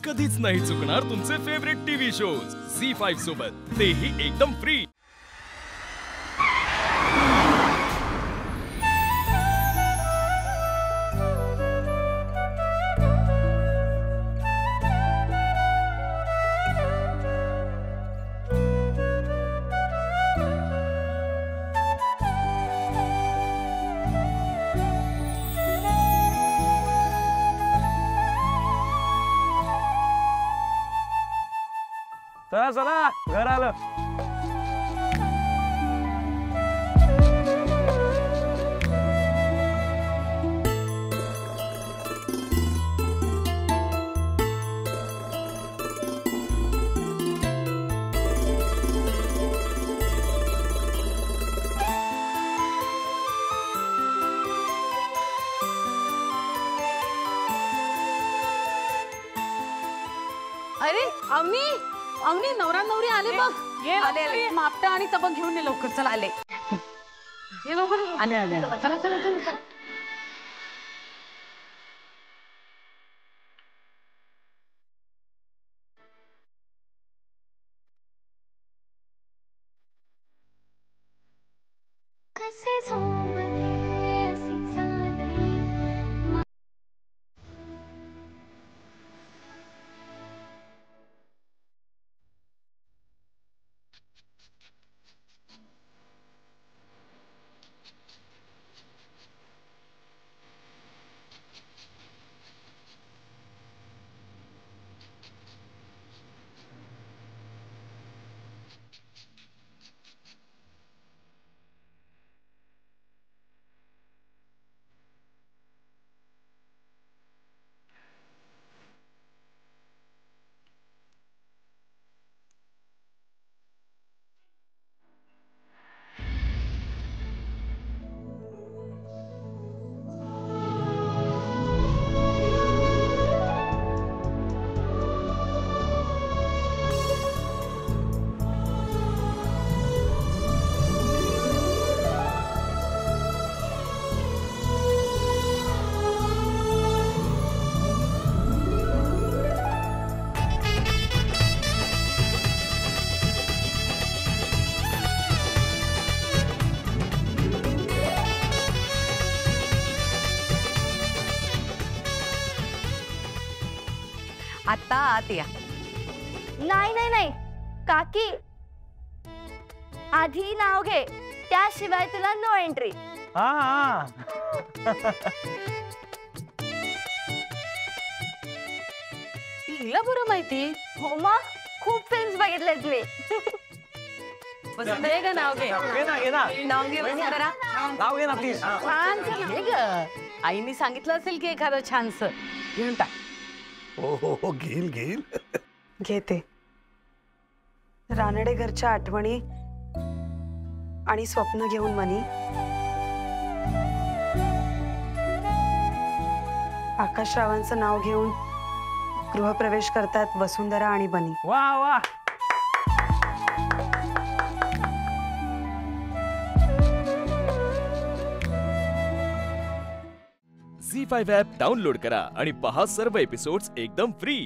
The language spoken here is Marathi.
कधीच नाही चुकणार तुमचे फेवरेट टीव्ही शोज झी5 सोबत, तेही एकदम फ्री। चला चला घर आलं। अरे अवनी अवनी नवरा नवरी आले बघ। आले आले मापटा आणि तबक घेऊन ये लवकर। चल आले ये लवकर आले आले चला चला चला। आता आत या। नाही नाही नाही काकी, आधी नाव घे, त्याशिवाय तुला नो एंट्री। हा तिला बरं माहिती। हो मग खूप फिल्म्स बघितलेत मी। वसुंधरा का नाव घे। ये ना नाव घे वसुंधरा। नाव घे ना प्लीज। छान घे ग, आईने सांगितलं असेल की एखादं छानस घेऊन टाक। हो घेईल घेईल घेते। रानडे घरच्या आठवणी आणि स्वप्न घेऊन मनी, आकाशरावांचं नाव घेऊन गृहप्रवेश करतात वसुंधरा आणि बनी। वाह वाह। झी5 ॲप डाउनलोड करा आणि पहा सर्व एपिसोड्स एकदम फ्री।